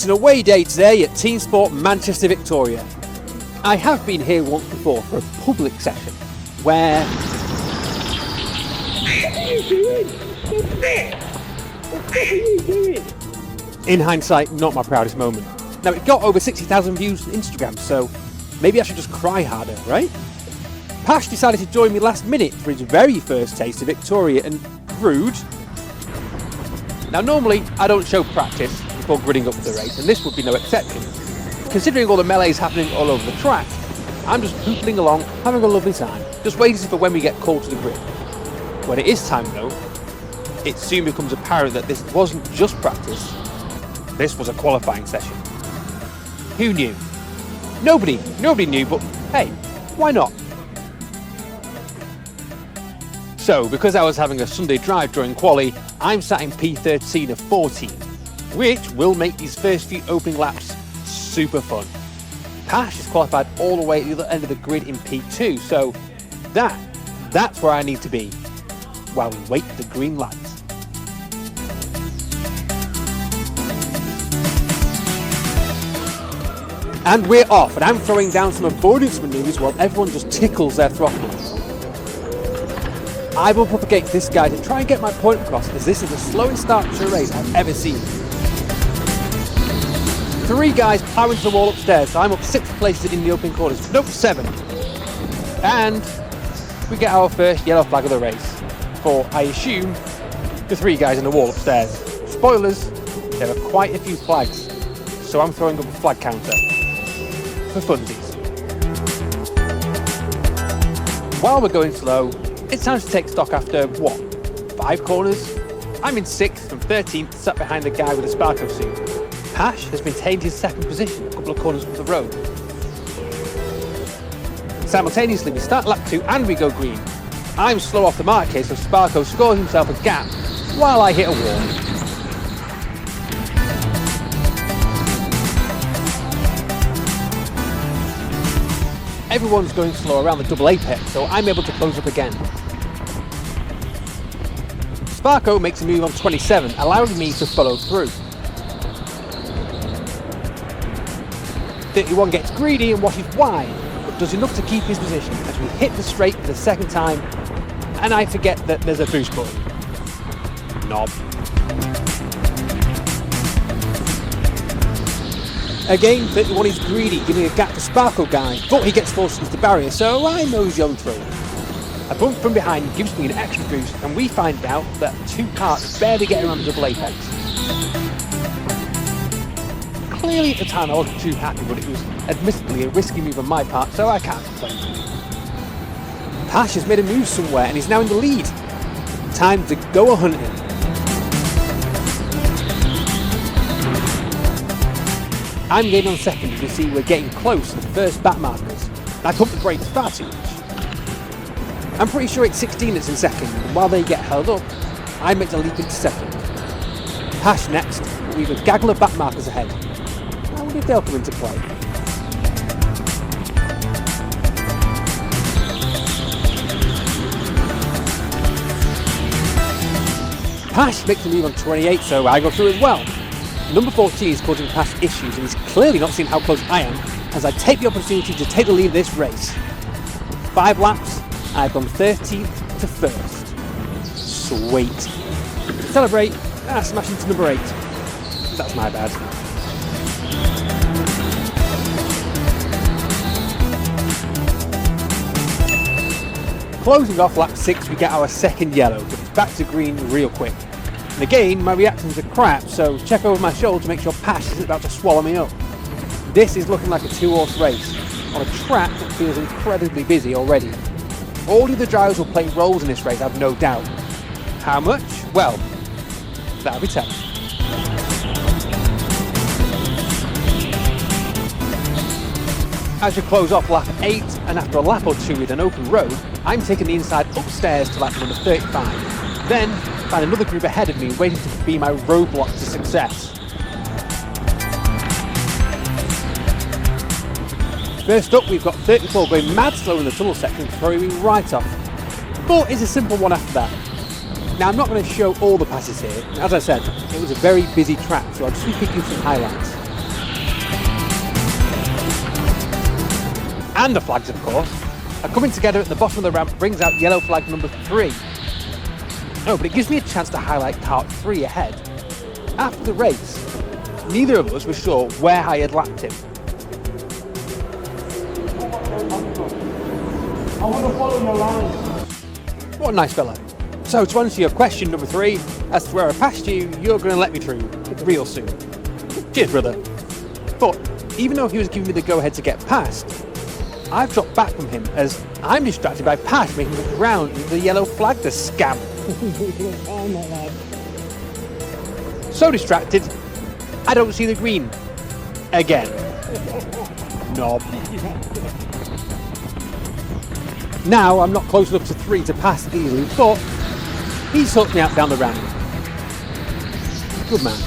It's an away day today at Teamsport Manchester Victoria. I have been here once before for a public session where... What are you doing? What are you doing? In hindsight, not my proudest moment. Now, it got over 60,000 views on Instagram, so maybe I should just cry harder, right? Pash decided to join me last minute for his very first taste of Victoria, and rude. Now, normally, I don't show practice before gridding up for the race, and this would be no exception. Considering all the melees happening all over the track, I'm just pootling along, having a lovely time, just waiting for when we get called to the grid. When it is time, though, it soon becomes apparent that this wasn't just practice, this was a qualifying session. Who knew? Nobody knew, but hey, why not? So, because I was having a Sunday drive during quali, I'm sat in P13 of 14, which will make these first few opening laps super fun. Pash is qualified all the way at the other end of the grid in P2, so that's where I need to be while we wait for the green lights. And we're off, and I'm throwing down some avoidance maneuvers while everyone just tickles their throttles. I will propagate this guy to try and get my point across, as this is the slowest start to a race I've ever seen. 3 guys plowing to the wall upstairs, so I'm up 6 places in the opening corners. Nope, 7. And we get our first yellow flag of the race for, I assume, the 3 guys in the wall upstairs. Spoilers, there are quite a few flags, so I'm throwing up a flag counter for funsies. While we're going slow, it's time to take stock after, 5 corners? I'm in 6th from 13th, sat behind the guy with the Sparko suit. Pash has maintained his second position a couple of corners up the road. Simultaneously, we start lap 2 and we go green. I'm slow off the mark here, so Sparko scores himself a gap while I hit a wall. Everyone's going slow around the double apex, so I'm able to close up again. Sparko makes a move on 27, allowing me to follow through. 31 gets greedy and washes wide, but does enough to keep his position as we hit the straight for the second time, and I forget that there's a boost button. Knob. Again, 31 is greedy, giving a gap to Sparko guy, but he gets forced into the barrier, so I mosey on through. A bump from behind gives me an extra boost, and we find out that 2 karts barely get around the double apex. Clearly at the time I wasn't too happy, but it was admittedly a risky move on my part, so I can't complain. Pash has made a move somewhere and is now in the lead. Time to go hunting. I'm getting on second, as you see we're getting close to the first back markers. I pump the brakes far too much. I'm pretty sure it's 16 that's in second, and while they get held up, I make the leap into second. Pash next, but we've a gaggle of back markers ahead. I wonder if they'll come into play. Pash makes a move on 28, so I go through as well. Number 14 is causing Pash issues, and he's clearly not seen how close I am, as I take the opportunity to take the lead of this race. 5 laps, I've gone 13th to 1st. Sweet. Celebrate, smash into number 8. That's my bad. Closing off lap 6, we get our second yellow, but it's back to green real quick. And again, my reactions are crap, so check over my shoulder to make sure Pash isn't about to swallow me up. This is looking like a 2-horse race, on a track that feels incredibly busy already. All of the drivers will play roles in this race, I've no doubt. How much? Well, that'll be telling. As you close off lap 8, and after a lap or 2 with an open road, I'm taking the inside upstairs to lap number 35. Then, find another group ahead of me waiting to be my roadblock to success. First up, we've got 34 going mad slow in the tunnel section, throwing me right off. But it's a simple one after that. Now, I'm not going to show all the passes here. As I said, it was a very busy track, so I'll just be picking some highlights. and the flags of course, are coming together at the bottom of the ramp, brings out yellow flag number 3. Oh, but it gives me a chance to highlight kart 3 ahead. After the race, neither of us were sure where I had lapped him. I want to follow your line. What a nice fella. So to answer your question number 3, as to where I passed you, you're going to let me through real soon. Cheers, brother. But even though he was giving me the go-ahead to get past, I've dropped back from him as I'm distracted by Pash making the ground with the yellow flag, the scam. So distracted, I don't see the green. Again. Knob. Now I'm not close enough to 3 to pass easily, but he's hooked me out down the ramp. Good man.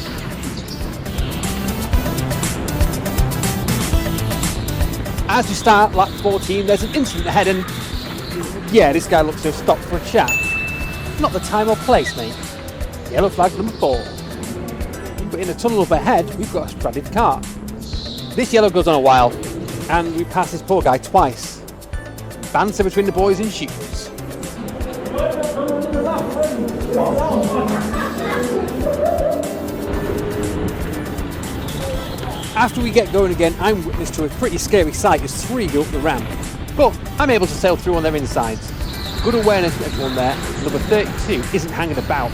As we start lap 14, there's an incident ahead and yeah, this guy looks to have stopped for a chat. Not the time or place, mate. Yellow flag number 4. But in the tunnel up ahead, we've got a stranded car. This yellow goes on a while, and we pass this poor guy twice. Banter between the boys in shoes. After we get going again, I'm witness to a pretty scary sight as 3 go up the ramp. But I'm able to sail through on their insides. Good awareness of everyone there. Number 32 isn't hanging about.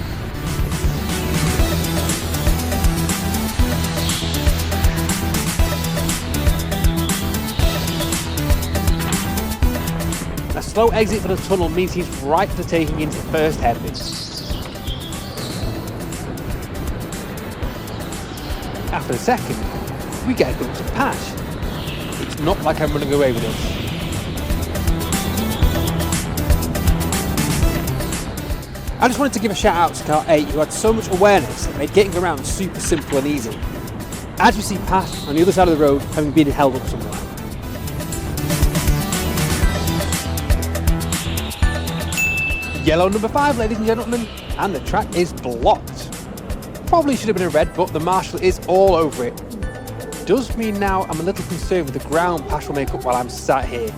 A slow exit for the tunnel means he's right for taking into the first hairpin. After the second, we get a glimpse of Pash. It's not like I'm running away with us. I just wanted to give a shout out to car 8 who had so much awareness that made getting around super simple and easy. As you see Pash on the other side of the road having been held up somewhere. Yellow number 5, ladies and gentlemen, and the track is blocked. Probably should have been a red, but the marshal is all over it. Does mean now I'm a little concerned with the ground Pash will make up while I'm sat here.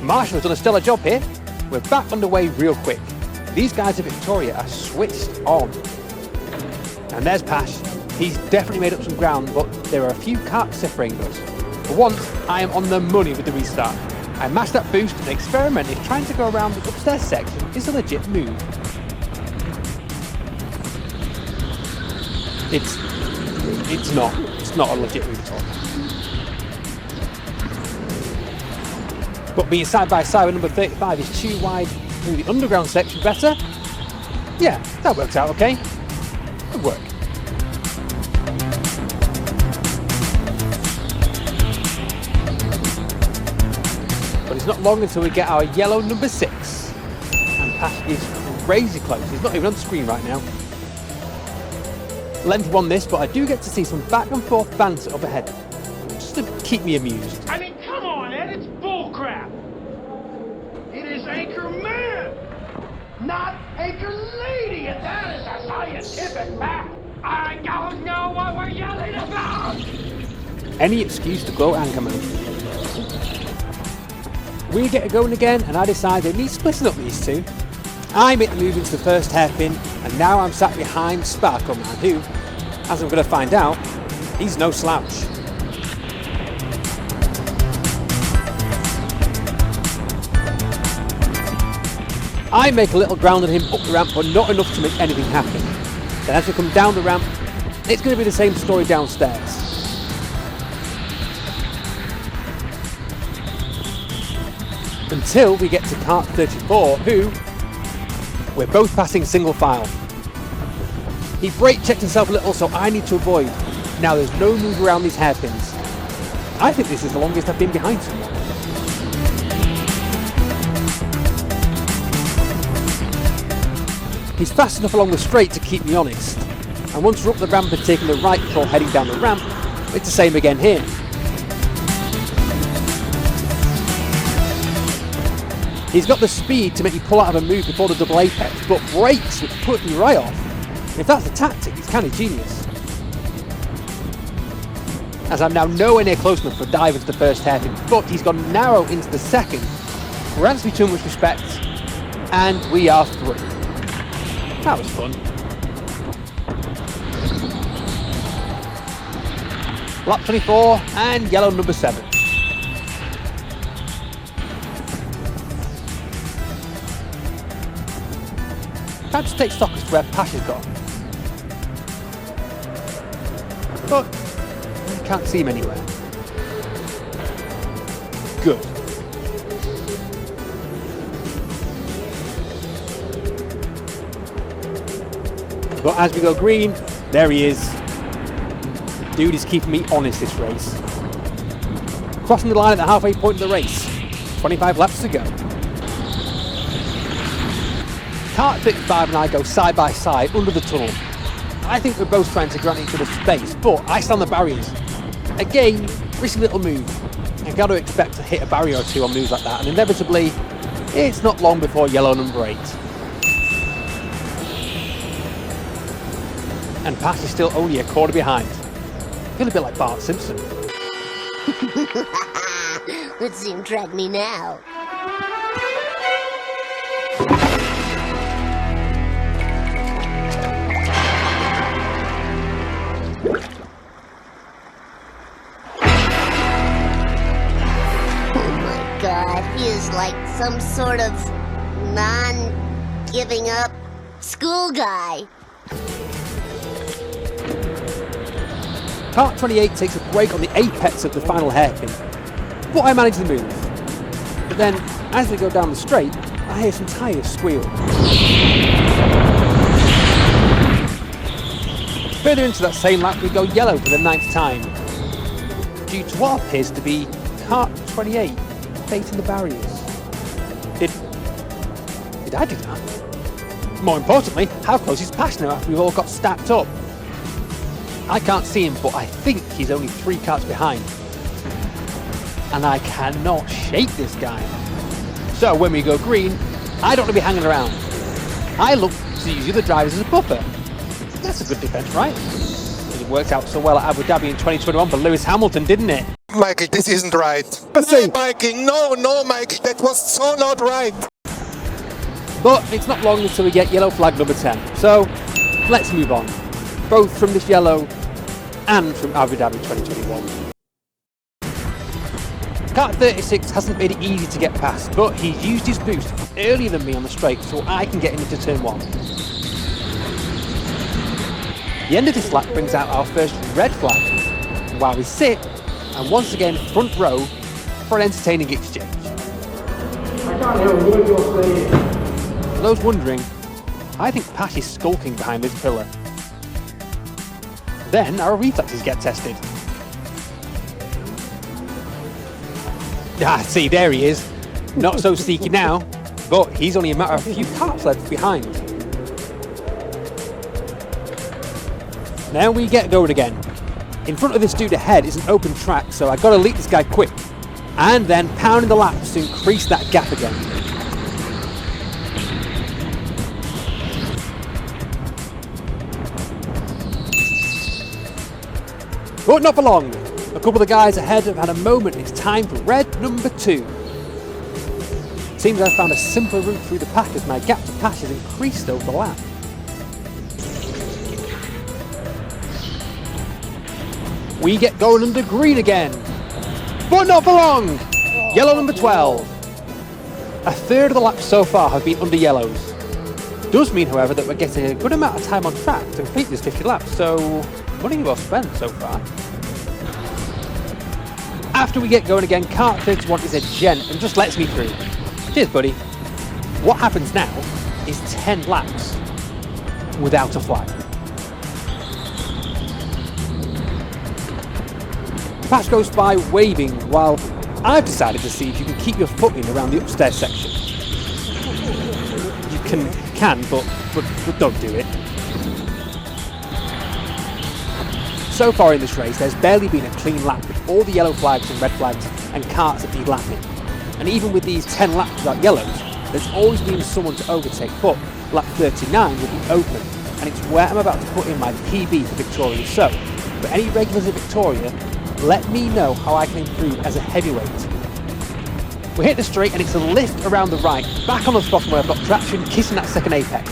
Marshall has done a stellar job here. We're back underway real quick. These guys at Victoria are switched on. And there's Pash. He's definitely made up some ground, but there are a few karts separating us. For once, I am on the money with the restart. I mashed that boost and experiment if trying to go around the upstairs section is a legit move. It's not a legit move at all. But being side by side with number 35 is too wide through the underground section better. Yeah, that works out okay. Good work. But it's not long until we get our yellow number 6. And Pash is crazy close. He's not even on screen right now. Length won this, but I do get to see some back and forth banter up ahead. Just to keep me amused. I mean, come on, Ed, it's bullcrap. It is Anchor Man, not Anchor Lady, and that is a scientific fact. I don't know what we're yelling about. Any excuse to go Anchorman. We get going again, and I decide they need splitting up these two. I make the move into the first hairpin, and now I'm sat behind Sparkle Man, who, as I'm going to find out, he's no slouch. I make a little ground on him up the ramp, but not enough to make anything happen. Then as we come down the ramp, it's going to be the same story downstairs. Until we get to kart 34, who we're both passing single file. He brake checked himself a little, so I need to avoid. Now there's no move around these hairpins. I think this is the longest I've been behind someone. He's fast enough along the straight to keep me honest. And once we're up the ramp and taking the right before heading down the ramp, it's the same again here. He's got the speed to make you pull out of a move before the double apex, but brakes which put you right off. If that's the tactic, it's kind of genius. as I'm now nowhere near close enough to dive into the first hairpin, but he's gone narrow into the second, grants me too much respect, and we are through. That was fun. Lap 24 and yellow number 7. Time to take stock as to where Pash has gone. But I can't see him anywhere. Good. But as we go green, there he is. Dude is keeping me honest this race. Crossing the line at the halfway point of the race. 25 laps to go. Kart 55 and I go side by side under the tunnel. I think we're both trying to grant each other space, but I stand the barriers. Again, risky little move. I've got to expect to hit a barrier or two on moves like that, and inevitably, it's not long before yellow number 8. And Pat is still only a quarter behind. I feel a bit like Bart Simpson. Let's see him track me now. God, he is like some sort of non-giving up school guy. Kart 28 takes a break on the apex of the final hairpin, but I manage the move. But then, as we go down the straight, I hear some tyres squeal. Further into that same lap, we go yellow for the 9th time, due to what appears to be Kart 28 facing the barriers. Did I do that? More importantly, how close is Pash now after we've all got stacked up? I can't see him, but I think he's only 3 karts behind. And I cannot shake this guy. So when we go green, I don't want to be hanging around. I look to use the other drivers as a buffer. That's a good defence, right? It worked out so well at Abu Dhabi in 2021 for Lewis Hamilton, didn't it? Michael, this isn't right. No, Michael, no, Michael, that was so not right. But it's not long until we get yellow flag number 10. So let's move on. Both from this yellow and from Abu Dhabi 2021. Kart 36 hasn't made it easy to get past, but he's used his boost earlier than me on the straight so I can get into turn 1. The end of this lap brings out our first red flag, while we sit, and once again front row, for an entertaining exchange. I can't hear a word you're saying. For those wondering, I think Pat is skulking behind this pillar. Then our reflexes get tested. Ah, see, there he is. Not so sneaky now, but he's only a matter of a few karts left behind. Now we get going again. In front of this dude ahead is an open track, so I gotta leap this guy quick. And then pounding the laps to increase that gap again. But not for long. A couple of the guys ahead have had a moment. It's time for red number 2. Seems I've found a simpler route through the pack as my gap to Pash has increased over the lap. We get going under green again. But not for long! Yellow number 12. A third of the laps so far have been under yellows. Does mean, however, that we're getting a good amount of time on track to complete this 50 laps, so money well spent so far. After we get going again, Kart 31 is a gent and just lets me through. Cheers, buddy. What happens now is 10 laps without a flag. Patch goes by waving while I've decided to see if you can keep your footing around the upstairs section. You can, but don't do it. So far in this race, there's barely been a clean lap with all the yellow flags and red flags and karts that need lapping. And even with these 10 laps without yellows, there's always been someone to overtake, but lap 39 will be open, and it's where I'm about to put in my PB for Victoria. So, for any regulars at Victoria, let me know how I can improve as a heavyweight. We hit the straight and it's a lift around the right, back on the throttle where I've got traction, kissing that second apex.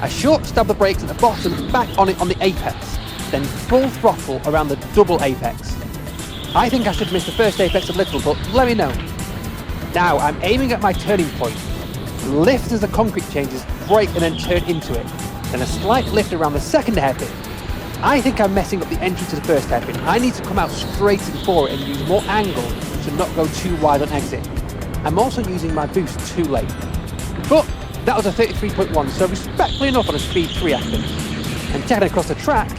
A short stab the brakes at the bottom, back on it on the apex, then full throttle around the double apex. I think I should miss the first apex a little, but let me know. Now I'm aiming at my turning point. Lift as the concrete changes, brake and then turn into it. Then a slight lift around the second hairpin. I think I'm messing up the entry to the first hairpin. I need to come out straight for it and use more angle to not go too wide on exit. I'm also using my boost too late. But that was a 33.1, so respectfully enough on a speed 3 I think. And checking across the track,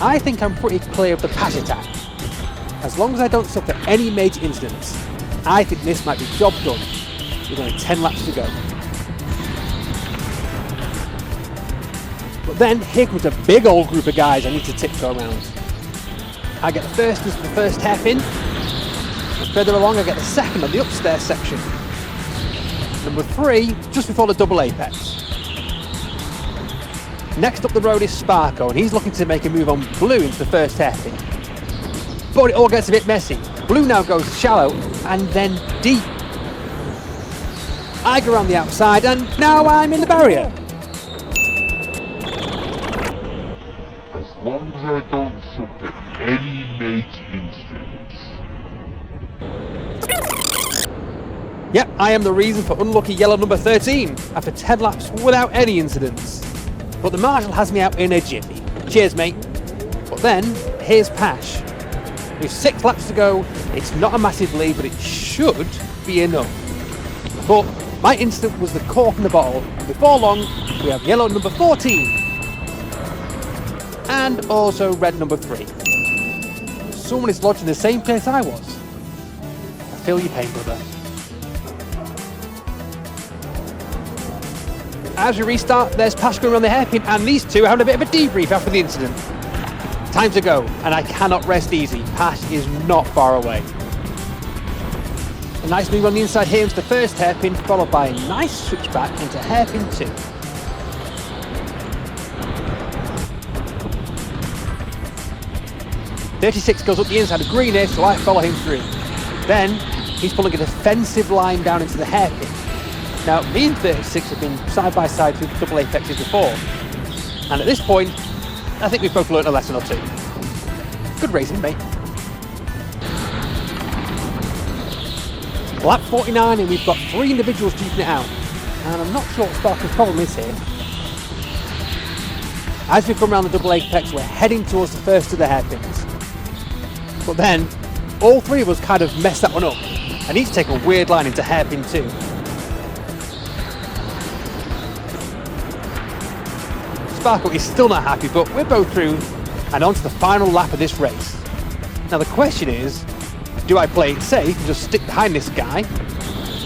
I think I'm pretty clear of the pass attack. As long as I don't suffer any major incidents, I think this might be job done with only 10 laps to go. But then here comes a big old group of guys I need to tiptoe around. I get the first into the first hairpin, and further along I get the second on the upstairs section. Number 3, just before the double apex. Next up the road is Sparko, and he's looking to make a move on Blue into the first hairpin. But it all gets a bit messy. Blue now goes shallow and then deep. I go around the outside and now I'm in the barrier. As long as I don't suffer any major incidents. Yep, I am the reason for unlucky yellow number 13 after 10 laps without any incidents. But the marshal has me out in a jiffy. Cheers, mate. But then, here's Pash. With 6 laps to go, it's not a massive lead, but it should be enough. But my instinct was the cork in the bottle, and before long, we have yellow number 14. And also red number 3. Someone is lodged in the same place I was. I feel your pain, brother. As we restart, there's Pash going around the hairpin, and these two are having a bit of a debrief after the incident. Time to go, and I cannot rest easy. Pash is not far away. A nice move on the inside here into the first hairpin, followed by a nice switch back into hairpin 2. .36 goes up the inside of green here, so I follow him through. Then, he's pulling a defensive line down into the hairpin. Now, me and 36 have been side by side through the double apexes before, and at this point, I think we've both learnt a lesson or two. Good racing, mate. Lap 49, and we've got 3 individuals duking it out, and I'm not sure what Sparky's problem is here. As we come around the double apex, we're heading towards the first of the hairpins. But then, all 3 of us kind of messed that one up, and each take a weird line into hairpin 2. Sparko is still not happy, but we're both through and on to the final lap of this race. Now the question is, do I play it safe and just stick behind this guy?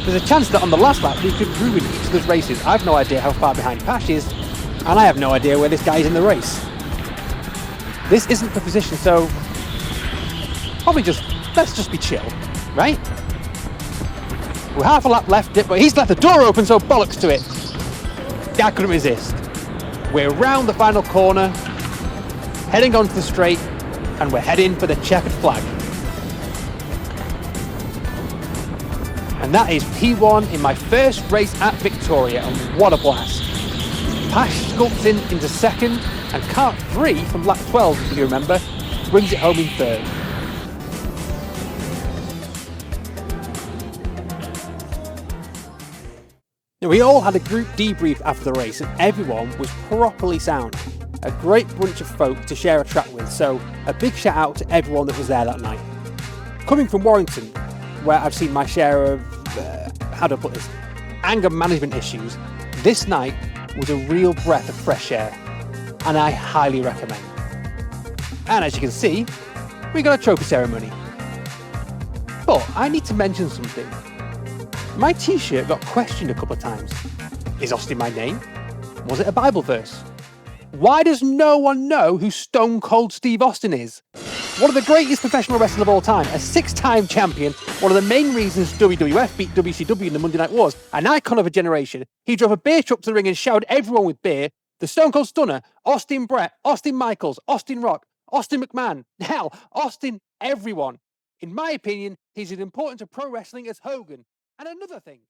There's a chance that on the last lap we could ruin each of those races. I've no idea how far behind Pash is, and I have no idea where this guy is in the race. This isn't the position, so probably let's just be chill, right? We're half a lap left, but he's left the door open, so bollocks to it. I couldn't resist. We're round the final corner, heading onto the straight, and we're heading for the checkered flag. And that is P1 in my first race at Victoria, and what a blast. Pash sculpts into second, and kart 3 from lap 12, if you remember, brings it home in third. Now, we all had a group debrief after the race, and everyone was properly sound. A great bunch of folk to share a track with, so a big shout out to everyone that was there that night. Coming from Warrington, where I've seen my share of, how do I put this, anger management issues, this night was a real breath of fresh air, and I highly recommend. And as you can see, we got a trophy ceremony. But I need to mention something. My t-shirt got questioned a couple of times. Is Austin my name? Was it a Bible verse? Why does no one know who Stone Cold Steve Austin is? One of the greatest professional wrestlers of all time, a 6-time champion, one of the main reasons WWF beat WCW in the Monday Night Wars, an icon of a generation. He drove a beer truck to the ring and showered everyone with beer. The Stone Cold Stunner, Austin Brett, Austin Michaels, Austin Rock, Austin McMahon, hell, Austin everyone. In my opinion, he's as important to pro wrestling as Hogan. And another thing,